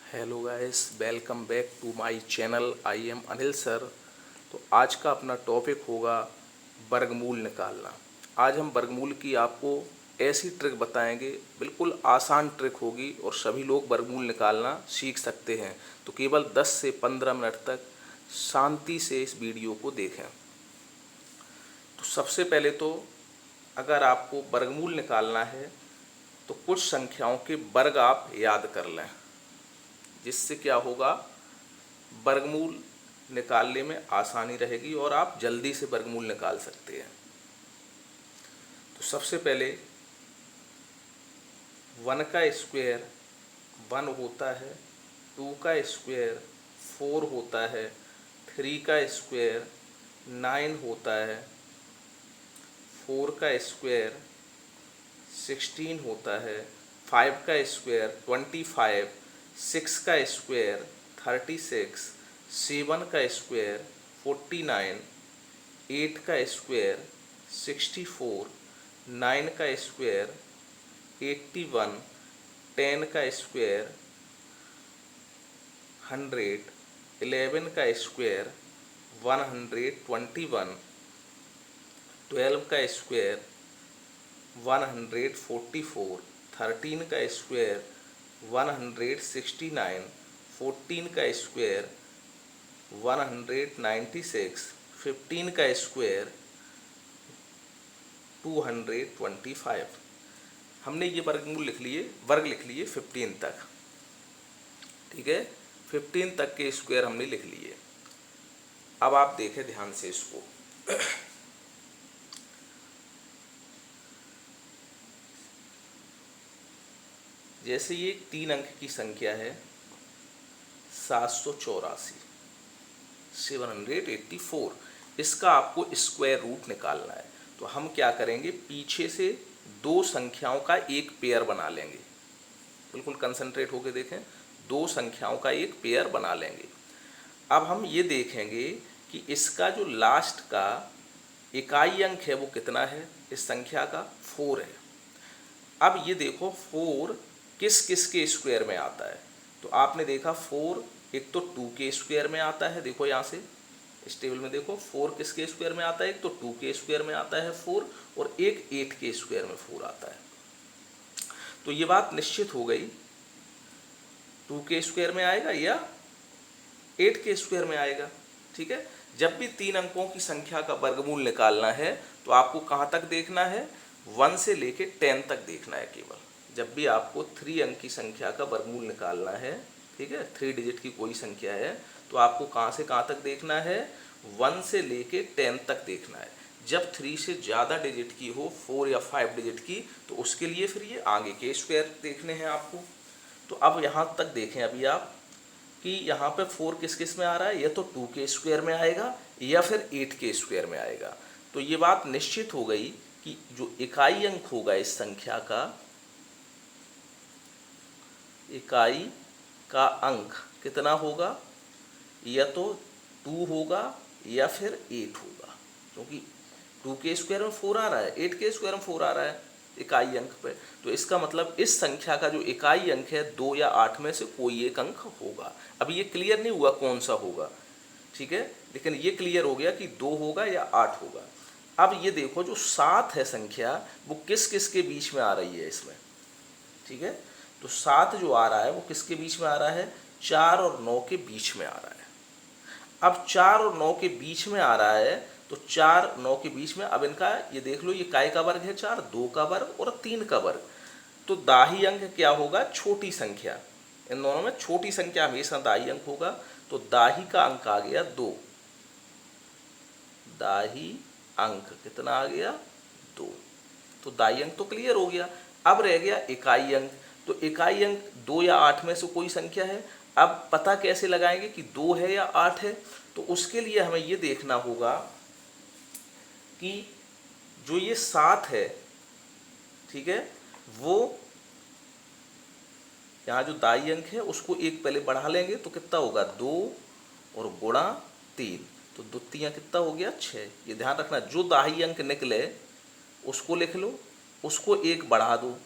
Hello guys, welcome back to my channel. I am Anil sir. तो आज का अपना टॉपिक होगा वर्गमूल निकालना। आज हम वर्गमूल की आपको ऐसी ट्रिक बताएंगे, बिल्कुल आसान ट्रिक होगी और सभी लोग वर्गमूल निकालना सीख सकते हैं। तो केवल 10 से 15 मिनट तक शांति से इस वीडियो को देखें। तो सबसे पहले तो अगर आपको वर्गमूल निकालना है तो कुछ संख्याओं के वर्ग आप याद कर लें, जिससे क्या होगा, वर्गमूल निकालने में आसानी रहेगी और आप जल्दी से वर्गमूल निकाल सकते हैं। तो सबसे पहले 1 का स्क्वायर 1 होता है, 2 का स्क्वायर 4 होता है, 3 का स्क्वायर 9 होता है, 4 का स्क्वायर 16 होता है, 5 का स्क्वायर 25, 6 का स्क्वायर 36, 7 का स्क्वायर 49, 8 का स्क्वायर 64, 9 का स्क्वायर 81, 10 का स्क्वायर 100, 11 का स्क्वायर 121, 12 का स्क्वायर 144, 13 का स्क्वायर 169, 14 का स्क्वायर 196, 15 का स्क्वायर 225। हमने ये वर्गमूल लिख लिए, वर्ग लिख लिए 15 तक। ठीक है, 15 तक के स्क्वायर हमने लिख लिए। अब आप देखें ध्यान से इसको। जैसे ये 3 अंक की संख्या है 784, 784, इसका आपको स्क्वायर रूट निकालना है। तो हम क्या करेंगे, पीछे से दो संख्याओं का एक पेयर बना लेंगे। बिल्कुल कंसंट्रेट होकर देखें, दो संख्याओं का एक पेयर बना लेंगे। अब हम ये देखेंगे कि इसका जो लास्ट का इकाई अंक है वो कितना है, इस संख्या का 4 है। अब ये देखो 4 किस किस के स्क्वायर में आता है। तो आपने देखा 4 एक तो 2 के स्क्वायर में आता है। देखो यहाँ से इस टेबल में देखो 4 किसके स्क्वायर में आता है, एक तो 2 के स्क्वायर में आता है 4, और एक 8 के स्क्वायर में 4 आता है। तो ये बात निश्चित हो गई, 2 के स्क्वायर में आएगा या 8 के स्क्वायर में आएगा। ठीक है, जब भी 3 अंकों की संख्या का वर्गमूल निकालना है तो आपको कहाँ तक देखना है, 1 से लेके 10 तक देखना है केवल। जब भी आपको 3 अंक की संख्या का वर्गमूल निकालना है, ठीक है, 3 डिजिट की कोई संख्या है, तो आपको कहाँ से कहाँ तक देखना है, 1 से लेके 10 तक देखना है। जब 3 से ज़्यादा डिजिट की हो, 4 या 5 डिजिट की, तो उसके लिए फिर ये आगे के स्क्वायर देखने हैं आपको। तो अब यहाँ तक देखें अभी आप कि यहाँ पे 4 किस किस में आ रहा है, या तो 2 के स्क्वायर में आएगा या फिर 8 के स्क्वायर में आएगा। तो ये बात निश्चित हो गई कि जो इकाई अंक होगा इस संख्या का, इकाई का अंक कितना होगा, या तो 2 होगा या फिर 8 होगा। क्योंकि 2 के स्क्वायर में 4 आ रहा है, 8 के स्क्वायर में 4 आ रहा है इकाई अंक पे। तो इसका मतलब इस संख्या का जो इकाई अंक है 2 या 8 में से कोई एक अंक होगा। अब ये क्लियर नहीं हुआ कौन सा होगा, ठीक है, लेकिन ये क्लियर हो गया कि 2 होगा या 8 होगा। अब ये देखो जो 7 है संख्या, वो किस किस के बीच में आ रही है इसमें। ठीक है, तो 7 जो आ रहा है वो किसके बीच में आ रहा है, 4 और 9 के बीच में आ रहा है। अब 4 और 9 के बीच में आ रहा है, तो 4 9 के बीच में, अब इनका ये देख लो, ये काय का वर्ग है 4, 2 का वर्ग और 3 का वर्ग। तो दाही अंक क्या होगा, छोटी संख्या। इन दोनों में छोटी संख्या हमेशा दाही अंक होगा। तो दाही का अंक आ गया 2, दाही अंक कितना आ गया, 2। तो दाही अंक तो क्लियर हो गया। अब रह गया इकाई अंक। तो इकाई अंक 2 या 8 में से कोई संख्या है। अब पता कैसे लगाएंगे कि 2 है या 8 है, तो उसके लिए हमें ये देखना होगा कि जो ये 7 है, ठीक है, वो यहाँ जो दाई अंक है उसको एक पहले बढ़ा लेंगे तो कितना होगा, 2 और गुणा 3, तो 2 तियाँ कितना हो गया, 6। ये ध्यान रखना, जो दाही अंक निकले उसको लिख लो, उसको एक बढ़ा दो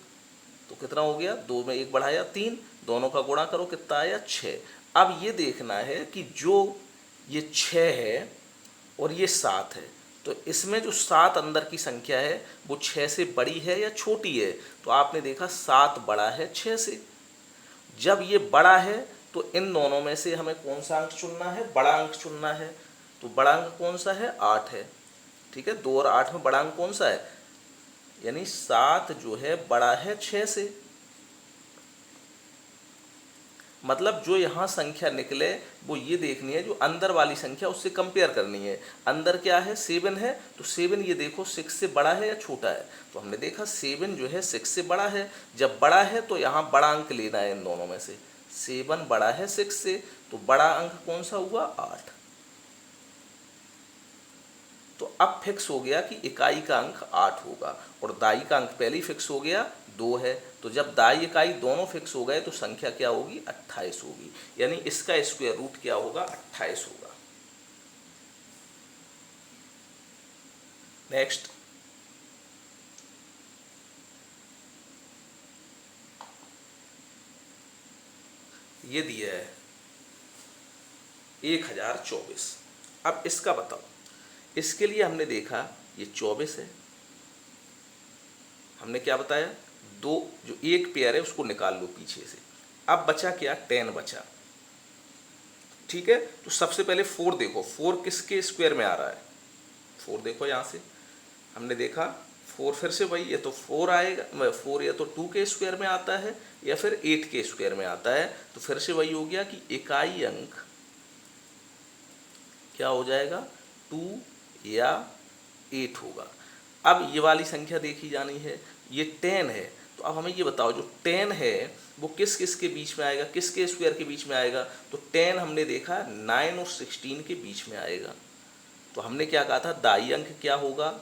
तो कितना हो गया, 2 में 1 बढ़ाया 3, दोनों का गुणा करो, कितना आया 6। अब ये देखना है कि जो ये 6 है और ये 7 है, तो इसमें जो 7 अंदर की संख्या है वो 6 से बड़ी है या छोटी है। तो आपने देखा 7 बड़ा है 6 से। जब ये बड़ा है तो इन दोनों में से हमें कौन सा अंक चुनना है, बड़ा अंक चुनना है। तो बड़ा अंक कौन सा है, 8 है। ठीक है, 2 और 8 में बड़ा अंक कौन सा है, यानी 7 जो है बड़ा है 6 से। मतलब जो यहाँ संख्या निकले वो ये देखनी है, जो अंदर वाली संख्या उससे कंपेयर करनी है। अंदर क्या है, 7 है, तो 7 ये देखो 6 से बड़ा है या छोटा है। तो हमने देखा 7 जो है 6 से बड़ा है। जब बड़ा है तो यहाँ बड़ा अंक लेना है इन दोनों में से। 7 बड़ा है 6 से, तो बड़ा अंक कौन सा हुआ, 8। तो अब फिक्स हो गया कि इकाई का अंक 8 होगा और दाई का अंक पहले ही फिक्स हो गया 2 है। तो जब दाई इकाई दोनों फिक्स हो गए तो संख्या क्या होगी, 28 होगी। यानी इसका स्क्वायर रूट क्या होगा, 28 होगा। नेक्स्ट, ये दिया है 1024। अब इसका बताओ। इसके लिए हमने देखा ये 24 है, हमने क्या बताया, दो जो एक पेयर है उसको निकाल लो पीछे से। अब बचा क्या, 10 बचा। ठीक है, तो सबसे पहले 4 देखो, 4 किसके स्क्वायर में आ रहा है, 4 देखो यहाँ से हमने देखा 4 फिर से वही, ये तो 4 आएगा, 4 या तो 2 के स्क्वायर में आता है या फिर 8 के स्क्वायर में आता है। तो फिर से वही हो गया कि इकाई अंक क्या हो जाएगा, 2 या 8 होगा। अब ये वाली संख्या देखी जानी है, ये 10 है। तो अब हमें ये बताओ, जो 10 है वो किस किस के बीच में आएगा, किसके स्क्वायर के बीच में आएगा। तो 10 हमने देखा 9 और 16 के बीच में आएगा। तो हमने क्या कहा था, दाई अंक क्या होगा,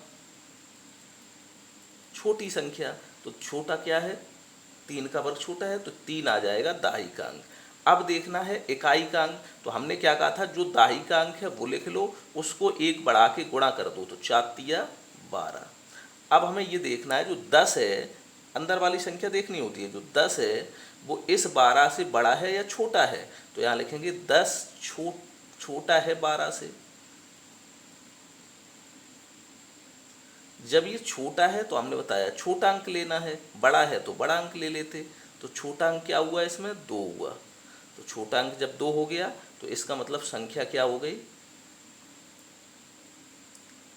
छोटी संख्या। तो छोटा क्या है, 3 का वर्ग छोटा है, तो 3 आ जाएगा दाई का अंक। अब देखना है इकाई का अंक। तो हमने क्या कहा था, जो दाई का अंक है वो लिख लो, उसको 1 बढ़ा के गुणा कर दो, तो 4 तिया 12। अब हमें ये देखना है, जो 10 है, अंदर वाली संख्या देखनी होती है। जो 10 है वो इस 12 से बड़ा है या छोटा है। तो यहाँ लिखेंगे 10 छोटा है 12 से। जब ये छोटा है तो हमने बताया छोटा अंक लेना है, बड़ा है तो बड़ा अंक ले लेते। तो छोटा अंक क्या हुआ, इसमें 2 हुआ। तो छोटा अंक जब 2 हो गया तो इसका मतलब संख्या क्या हो गई,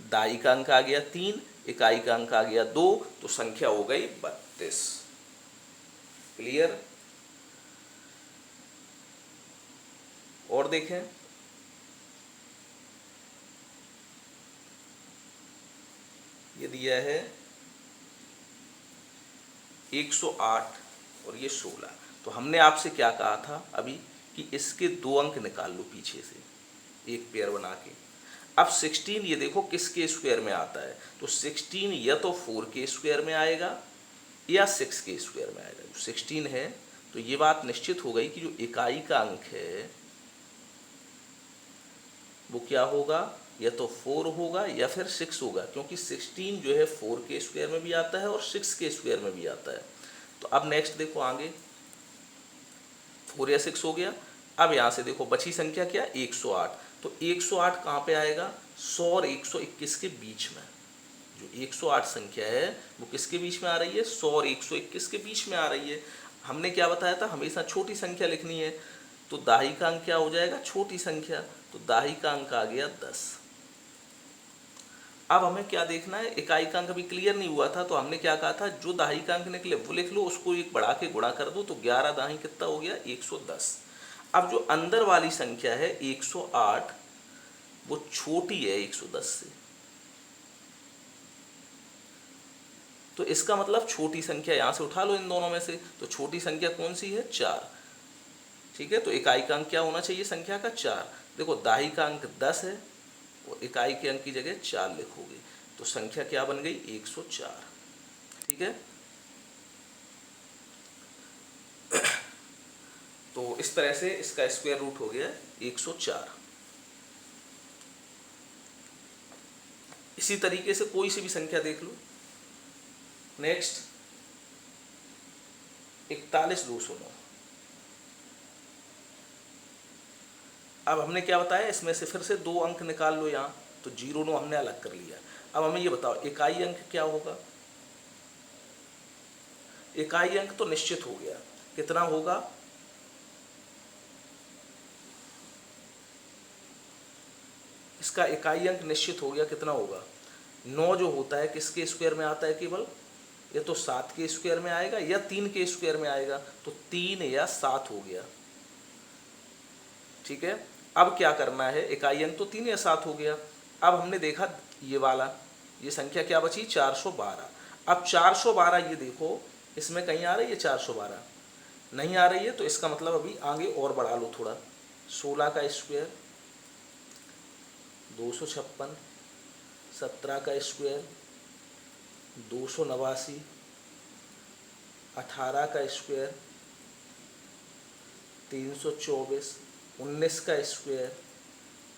दाई का अंक आ गया 3, इकाई का अंक आ गया 2, तो संख्या हो गई 32। क्लियर। और देखें, ये दिया है 108 और ये 16। तो हमने आपसे क्या कहा था अभी कि इसके 2 अंक निकाल लो पीछे से एक पेयर बना के। अब 16 ये देखो किसके स्क्वायर में आता है। तो 16 या तो 4 के स्क्वायर में आएगा या 6 के स्क्वायर में आएगा। जो 16 है तो ये बात निश्चित हो गई कि जो इकाई का अंक है वो क्या होगा, या तो 4 होगा या फिर 6 होगा, क्योंकि 16 जो है 4 के स्क्वायर में भी आता है और 6 के स्क्वायर में भी आता है। तो अब नेक्स्ट देखो आगे, 4 या 6 हो गया। अब यहाँ से देखो बची संख्या क्या, 108। तो 108 कहाँ पे आएगा, 100 और 121 के बीच में। जो 108 संख्या है वो किसके बीच में आ रही है, 100 और 121 के बीच में आ रही है। हमने क्या बताया था, हमेशा छोटी संख्या लिखनी है। तो दाही का अंक क्या हो जाएगा, छोटी संख्या। तो दाही का अंक आ गया 10। अब हमें क्या देखना है, इकाई का अंक अभी क्लियर नहीं हुआ था। तो हमने क्या कहा था, जो दाही का अंक निकले वो लिख लो, उसको 1 बढ़ा के गुणा कर दो, तो 11 दाही कितना हो गया, 110। अब जो अंदर वाली संख्या है 108 वो छोटी है 110 से। तो इसका मतलब छोटी संख्या यहां से उठा लो इन दोनों में से। तो छोटी संख्या कौन सी है, 4। ठीक है, तो इकाई का अंक क्या होना चाहिए संख्या का, 4। देखो दाही का अंक 10 है और इकाई के अंक की जगह 4 लिखोगे, तो संख्या क्या बन गई, 104। ठीक है, तो इस तरह से इसका स्क्वायर रूट हो गया 104। इसी तरीके से कोई सी भी संख्या देख लो। नेक्स्ट 41 2 सुनो। अब हमने क्या बताया, इसमें से फिर से 2 अंक निकाल लो यहाँ, तो 0 9 हमने अलग कर लिया। अब हमें ये बताओ इकाई अंक क्या होगा। इकाई अंक तो निश्चित हो गया, कितना होगा, इसका इकाई अंक निश्चित हो गया, कितना होगा 9 जो होता है किसके स्क्वायर में आता है केवल, ये तो 7 के स्क्वायर में आएगा या 3 के स्क्वायर में आएगा, तो 3 या 7 हो गया। ठीक है, अब क्या करना है, इकाई अंक तो 3 या 7 हो गया। अब हमने देखा ये वाला, ये संख्या क्या बची 412। अब 412 ये देखो इसमें कहीं आ रही है 412, नहीं आ रही है, तो इसका मतलब अभी आगे और बढ़ा लो थोड़ा, 16 का स्क्वायर 256, 17 का स्क्वायर 289, 18 का स्क्वायर 324, 19 का स्क्वायर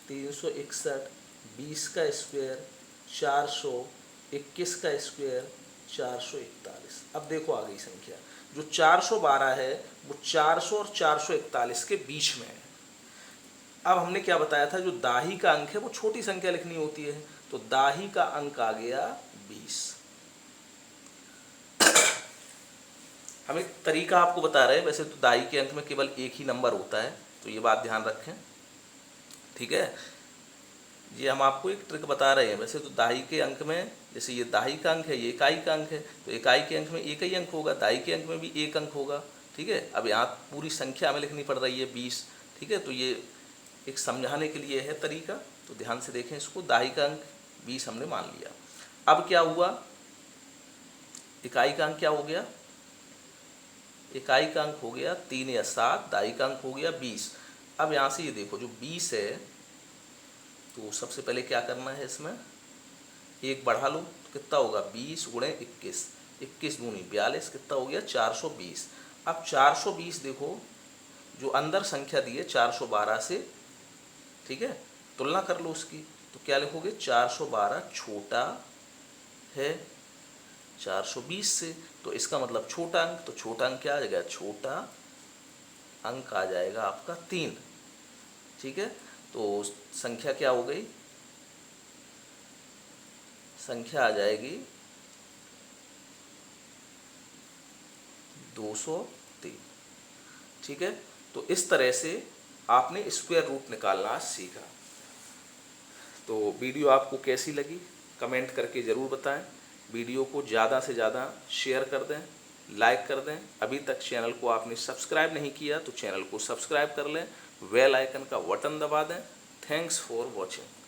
361, 20 का स्क्वायर 400, 21 का स्क्वायर 441। अब देखो आ गई संख्या, जो 412 है वो 400 और 441 के बीच में है। अब हमने क्या बताया था, जो दाही का अंक है वो छोटी संख्या लिखनी होती है, तो दाही का अंक आ गया 20। हम एक तरीका आपको बता रहे हैं, वैसे तो दाही के अंक में केवल एक ही नंबर होता है, तो ये बात ध्यान रखें। ठीक है, ये हम आपको एक ट्रिक बता रहे हैं। वैसे तो दाही के अंक में, जैसे ये दाही का अंक है, ये इकाई का अंक है, तो इकाई के अंक में एक ही अंक होगा, दाही के अंक में भी एक अंक होगा। ठीक है, अब यहाँ पूरी संख्या हमें लिखनी पड़ रही है 20। ठीक है, तो ये एक समझाने के लिए है तरीका, तो ध्यान से देखें इसको। दाही का अंक 20 हमने मान लिया। अब क्या हुआ, इकाई का अंक क्या हो गया, इकाई का अंक हो गया 3 या 7, दाही का अंक हो गया 20। अब यहाँ से ये देखो जो 20 है, तो सबसे पहले क्या करना है, इसमें एक बढ़ा लो, तो कितना होगा 20 गुणे 21, 21 दूनी 42, कितना हो गया 420। अब 420 देखो जो अंदर संख्या दी है 412 से, ठीक है, तुलना कर लो उसकी, तो क्या लिखोगे 412 छोटा है 420 से, तो इसका मतलब छोटा अंक, तो छोटा अंक क्या आ जाएगा, छोटा अंक आ जाएगा आपका 3। ठीक है, तो संख्या क्या हो गई, संख्या आ जाएगी 203। ठीक है, तो इस तरह से आपने स्क्वायर रूट निकालना सीखा। तो वीडियो आपको कैसी लगी कमेंट करके ज़रूर बताएं। वीडियो को ज़्यादा से ज़्यादा शेयर कर दें, लाइक कर दें। अभी तक चैनल को आपने सब्सक्राइब नहीं किया तो चैनल को सब्सक्राइब कर लें, बेल आइकन का बटन दबा दें। Thanks for watching.